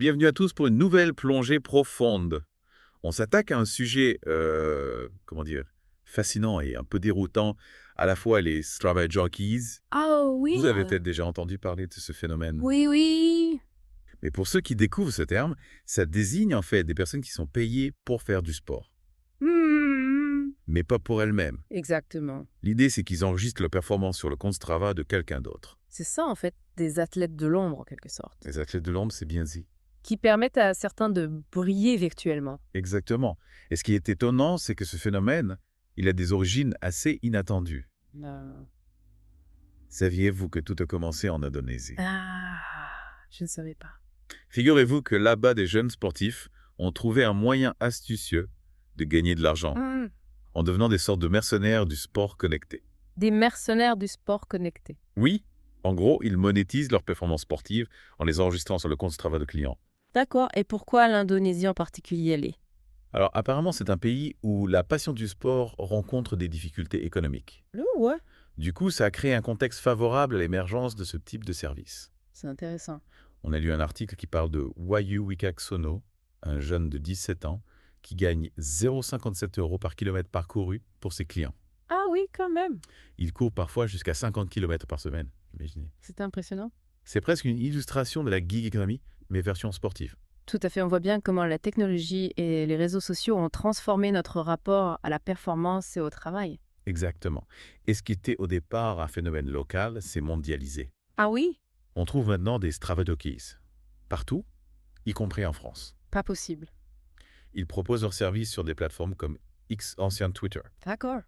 Bienvenue à tous pour une nouvelle plongée profonde. On s'attaque à un sujet, fascinant et un peu déroutant, à la fois les Strava Jockeys. Ah Vous oui, avez peut-être déjà entendu parler de ce phénomène. oui, oui. Mais pour ceux qui découvrent ce terme, ça désigne en fait des personnes qui sont payées pour faire du sport, Hmm. mais pas pour elles-mêmes. Exactement. L'idée, c'est qu'ils enregistrent leur performance sur le compte Strava de quelqu'un d'autre. C'est ça, en fait, des athlètes de l'ombre, en quelque sorte, Les athlètes de l'ombre, c'est bien dit. qui permettent à certains de briller virtuellement. Exactement. Et ce qui est étonnant, c'est que ce phénomène, il a des origines assez inattendues. Euh, Saviez-vous que tout a commencé en Indonésie? Ah, je ne savais pas. Figurez-vous que là-bas, des jeunes sportifs ont trouvé un moyen astucieux de gagner de l'argent Hmm. en devenant des sortes de mercenaires du sport connecté. Des mercenaires du sport connecté. Oui, en gros, ils monétisent leurs performances sportives en les enregistrant sur le compte Strava de clients. D'accord. Et pourquoi l'Indonésie en particulier l'est? Alors apparemment, c'est un pays où la passion du sport rencontre des difficultés économiques. Oh, ouais. Du coup, ça a créé un contexte favorable à l'émergence de ce type de service. C'est intéressant. On a lu un article qui parle de Wayu Wicaksono, un jeune de 17 ans, qui gagne 0,57 € par kilomètre parcouru pour ses clients. Ah oui, quand même. Il court parfois jusqu'à 50 km par semaine, imaginez. C'est impressionnant. C'est presque une illustration de la gig economy, mais version sportive. Tout à fait, on voit bien comment la technologie et les réseaux sociaux ont transformé notre rapport à la performance et au travail. Exactement. Et ce qui était au départ un phénomène local s'est mondialisé. Ah oui? On trouve maintenant des Strava Jockeys partout, y compris en France. Pas possible. Ils proposent leurs services sur des plateformes comme X, ancien Twitter. D'accord.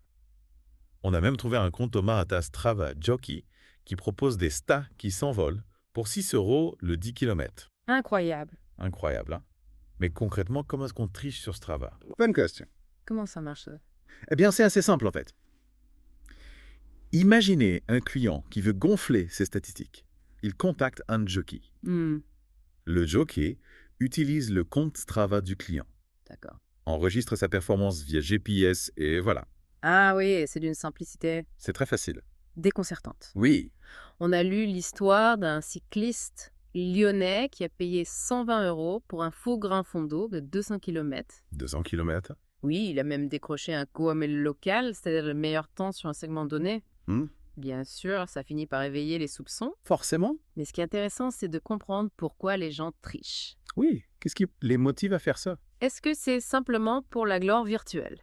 On a même trouvé un compte Tomahata Strava Jockey qui propose des stats qui s'envolent pour 6 € le 10 km. Incroyable. Incroyable, hein? Mais concrètement, comment est-ce qu'on triche sur Strava? Bonne question. Comment ça marche ça? Eh bien, c'est assez simple en fait. Imaginez un client qui veut gonfler ses statistiques. Il contacte un jockey. Hmm, Le jockey utilise le compte Strava du client, d'accord. enregistre sa performance via GPS et voilà. Ah oui, c'est d'une simplicité C'est très facile. déconcertante. Oui, On a lu l'histoire d'un cycliste lyonnais qui a payé 120 € pour un faux grain fond d'eau de 200 km. 200 km. Oui, il a même décroché un KOML local, c'est-à-dire le meilleur temps sur un segment donné. Bien sûr, ça finit par éveiller les soupçons, Forcément. mais ce qui est intéressant, c'est de comprendre pourquoi les gens trichent. Oui, qu'est-ce qui les motive à faire ça? Est-ce que c'est simplement pour la gloire virtuelle?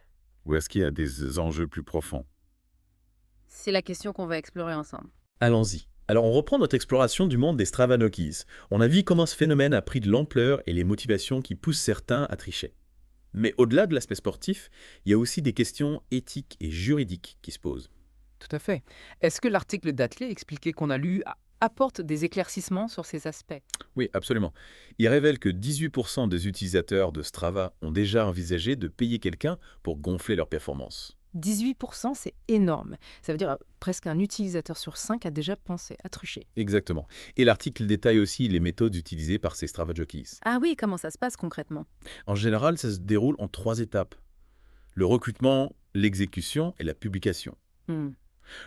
Ou est-ce qu'il y a des enjeux plus profonds? C'est la question qu'on va explorer ensemble. Allons-y. Alors on reprend notre exploration du monde des Stravanokis. On a vu comment ce phénomène a pris de l'ampleur et les motivations qui poussent certains à tricher. Mais au-delà de l'aspect sportif, il y a aussi des questions éthiques et juridiques qui se posent. Tout à fait. Est-ce que l'article d'Atley expliqué qu'on a lu apporte des éclaircissements sur ces aspects? Oui, absolument. Il révèle que 18% des utilisateurs de Strava ont déjà envisagé de payer quelqu'un pour gonfler leur performance. 18%, c'est énorme. Ça veut dire presque un utilisateur sur 5 a déjà pensé à trucher. Exactement. Et l'article détaille aussi les méthodes utilisées par ces Strava Jockeys. Ah oui, comment ça se passe concrètement? En général, ça se déroule en 3 étapes. Le recrutement, l'exécution et la publication. Hmm,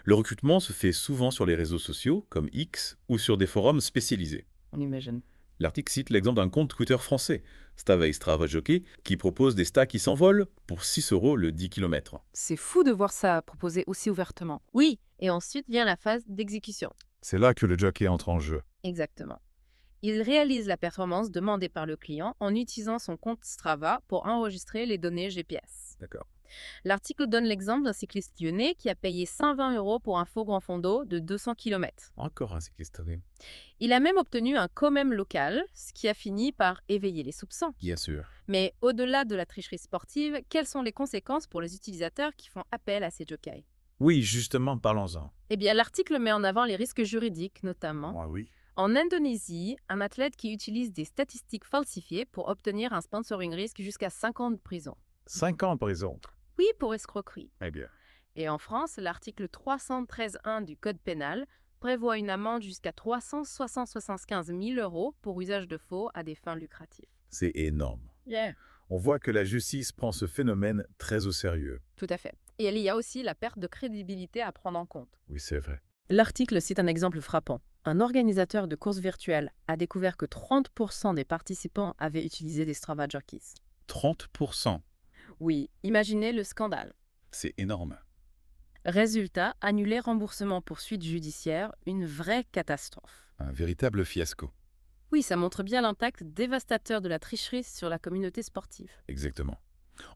Le recrutement se fait souvent sur les réseaux sociaux, comme X, ou sur des forums spécialisés. on imagine. L'article cite l'exemple d'un compte Twitter français, Strava Jockey, qui propose des stats qui s'envolent pour 6 € le 10 km. C'est fou de voir ça proposé aussi ouvertement. Oui, et ensuite vient la phase d'exécution. C'est là que le jockey entre en jeu. Exactement. Il réalise la performance demandée par le client en utilisant son compte Strava pour enregistrer les données GPS. D'accord. L'article donne l'exemple d'un cycliste lyonnais qui a payé 120 € pour un faux grand fond d'eau de 200 km. Encore un cycliste. Il a même obtenu un quand-même local, ce qui a fini par éveiller les soupçons. Bien sûr. Mais au-delà de la tricherie sportive, quelles sont les conséquences pour les utilisateurs qui font appel à ces jockeys? Oui, justement, parlons-en. Eh bien, l'article met en avant les risques juridiques, notamment. Ah oui. En Indonésie, un athlète qui utilise des statistiques falsifiées pour obtenir un sponsoring risque jusqu'à 5 ans de prison. 5 ans, par exemple. Oui, pour escroquerie. Eh bien. Et en France, l'article 313.1 du Code pénal prévoit une amende jusqu'à 375 000 € pour usage de faux à des fins lucratives. C'est énorme. Yeah. On voit que la justice prend ce phénomène très au sérieux. Tout à fait. Et il y a aussi la perte de crédibilité à prendre en compte. Oui, c'est vrai. L'article cite un exemple frappant. Un organisateur de courses virtuelles a découvert que 30% des participants avaient utilisé des Strava Jockeys. 30%. Oui, imaginez le scandale. C'est énorme. Résultat, annulé, remboursement, poursuite judiciaire, une vraie catastrophe. Un véritable fiasco. Oui, ça montre bien l'impact dévastateur de la tricherie sur la communauté sportive. Exactement.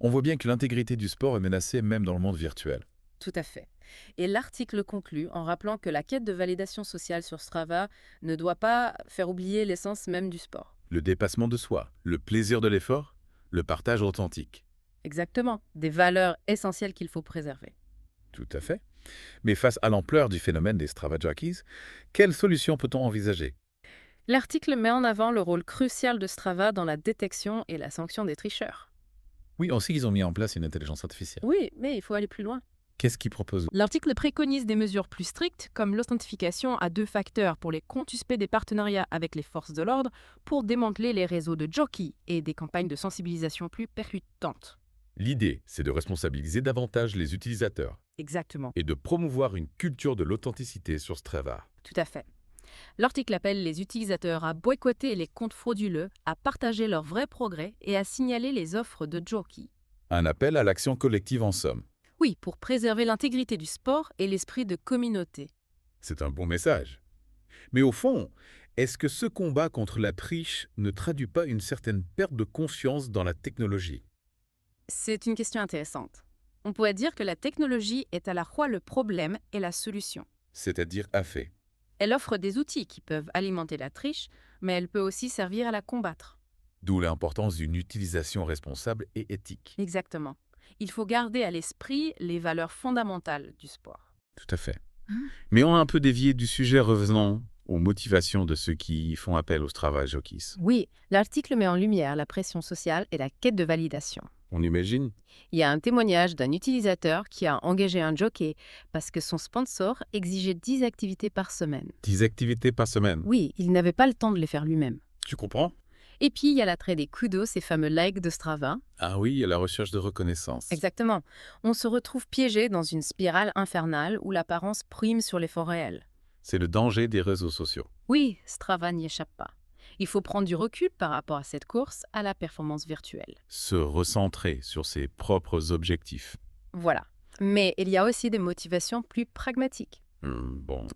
On voit bien que l'intégrité du sport est menacée même dans le monde virtuel. Tout à fait. Et l'article conclut en rappelant que la quête de validation sociale sur Strava ne doit pas faire oublier l'essence même du sport. Le dépassement de soi, le plaisir de l'effort, le partage authentique. Exactement, des valeurs essentielles qu'il faut préserver. Tout à fait. Mais face à l'ampleur du phénomène des Strava Jockeys, quelle solution peut-on envisager? L'article met en avant le rôle crucial de Strava dans la détection et la sanction des tricheurs. Oui, on sait qu'ils ont mis en place une intelligence artificielle. Oui, mais il faut aller plus loin. Qu'est-ce qu'ils proposent? L'article préconise des mesures plus strictes, comme l'authentification à 2 facteurs pour les comptes suspects des partenariats avec les forces de l'ordre, pour démanteler les réseaux de jockeys et des campagnes de sensibilisation plus percutantes. L'idée, c'est de responsabiliser davantage les utilisateurs Exactement. et de promouvoir une culture de l'authenticité sur Strava. Tout à fait. L'article appelle les utilisateurs à boycotter les comptes frauduleux, à partager leurs vrais progrès et à signaler les offres de jockeys. Un appel à l'action collective en somme. Oui, pour préserver l'intégrité du sport et l'esprit de communauté. C'est un bon message. Mais au fond, est-ce que ce combat contre la triche ne traduit pas une certaine perte de confiance dans la technologie? C'est une question intéressante. On pourrait dire que la technologie est à la fois le problème et la solution. C'est-à-dire à fait. Elle offre des outils qui peuvent alimenter la triche, mais elle peut aussi servir à la combattre. D'où l'importance d'une utilisation responsable et éthique. Exactement. Il faut garder à l'esprit les valeurs fondamentales du sport. Tout à fait. Mais on a un peu dévié du sujet, revenant aux motivations de ceux qui font appel au Strava Jockeys. Oui, l'article met en lumière la pression sociale et la quête de validation. On imagine? Il y a un témoignage d'un utilisateur qui a engagé un jockey parce que son sponsor exigeait 10 activités par semaine. 10 activités par semaine. Oui, il n'avait pas le temps de les faire lui-même. Tu comprends? Et puis, il y a l'attrait des kudos, ces fameux likes de Strava. Ah oui, à la recherche de reconnaissance. Exactement. On se retrouve piégé dans une spirale infernale où l'apparence prime sur l'effort réel. C'est le danger des réseaux sociaux. Oui, Strava n'y échappe pas. Il faut prendre du recul par rapport à cette course à la performance virtuelle. Se recentrer sur ses propres objectifs. Voilà. Mais il y a aussi des motivations plus pragmatiques. Bon,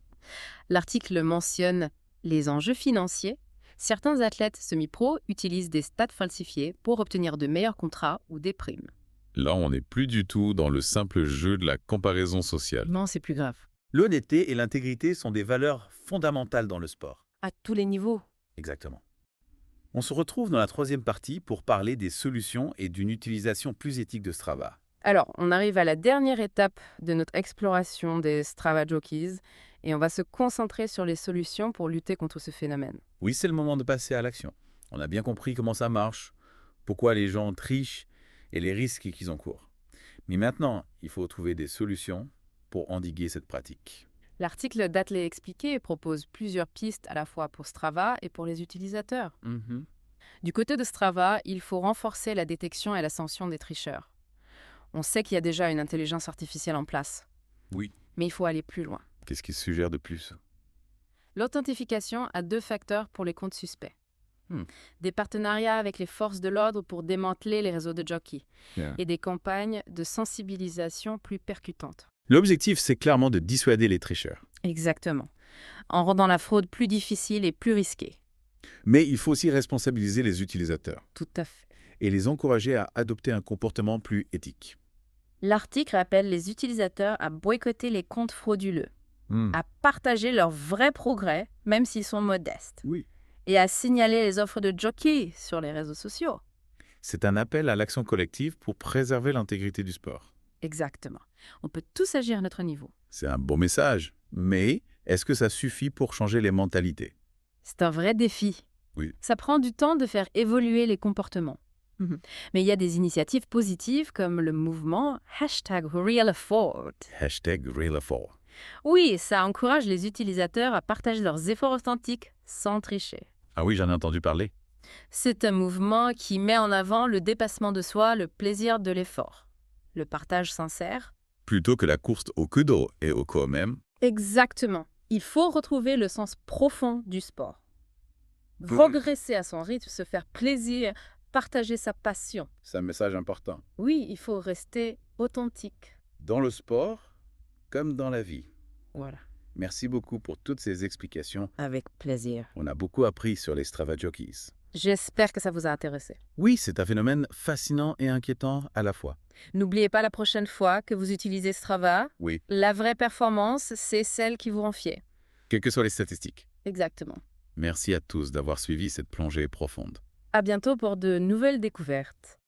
L'article mentionne les enjeux financiers. Certains athlètes semi-pro utilisent des stats falsifiés pour obtenir de meilleurs contrats ou des primes. là on n'est plus du tout dans le simple jeu de la comparaison sociale. Non, c'est plus grave. L'honnêteté et l'intégrité sont des valeurs fondamentales dans le sport. À tous les niveaux. Exactement. On se retrouve dans la troisième partie pour parler des solutions et d'une utilisation plus éthique de Strava. Alors, on arrive à la dernière étape de notre exploration des Strava Jockeys et on va se concentrer sur les solutions pour lutter contre ce phénomène. Oui, c'est le moment de passer à l'action. On a bien compris comment ça marche, pourquoi les gens trichent et les risques qu'ils encourent. Mais maintenant, il faut trouver des solutions pour endiguer cette pratique. L'article d'Athlé Expliqué propose plusieurs pistes à la fois pour Strava et pour les utilisateurs. Du côté de Strava, il faut renforcer la détection et la sanction des tricheurs. On sait qu'il y a déjà une intelligence artificielle en place. Oui. Mais il faut aller plus loin. Qu'est-ce qu'il suggère de plus? L'authentification a 2 facteurs pour les comptes suspects. Hmm. Des partenariats avec les forces de l'ordre pour démanteler les réseaux de jockeys. Yeah. Et des campagnes de sensibilisation plus percutantes. L'objectif, c'est clairement de dissuader les tricheurs. Exactement. En rendant la fraude plus difficile et plus risquée. Mais il faut aussi responsabiliser les utilisateurs Tout à fait. et les encourager à adopter un comportement plus éthique. L'article appelle les utilisateurs à boycotter les comptes frauduleux, Hmm. à partager leurs vrais progrès, même s'ils sont modestes, Oui. et à signaler les offres de jockey sur les réseaux sociaux. C'est un appel à l'action collective pour préserver l'intégrité du sport. Exactement. On peut tous agir à notre niveau. C'est un beau message, mais est-ce que ça suffit pour changer les mentalités? C'est un vrai défi. Oui. Ça prend du temps de faire évoluer les comportements. Mais il y a des initiatives positives comme le mouvement #RealAfford. #RealAfford. Oui, ça encourage les utilisateurs à partager leurs efforts authentiques sans tricher. Ah oui, j'en ai entendu parler. C'est un mouvement qui met en avant le dépassement de soi, le plaisir de l'effort, le partage sincère. Plutôt que la course au kudo et au KOM. Exactement. Il faut retrouver le sens profond du sport. Progresser à son rythme, se faire plaisir, partager sa passion. C'est un message important. Oui, il faut rester authentique. Dans le sport, comme dans la vie. Voilà. Merci beaucoup pour toutes ces explications. Avec plaisir. On a beaucoup appris sur les Strava Jockeys. J'espère que ça vous a intéressé. Oui, c'est un phénomène fascinant et inquiétant à la fois. N'oubliez pas la prochaine fois que vous utilisez Strava, Oui, la vraie performance, c'est celle qui vous rend fier. quelles que soient les statistiques. Exactement. Merci à tous d'avoir suivi cette plongée profonde. À bientôt pour de nouvelles découvertes.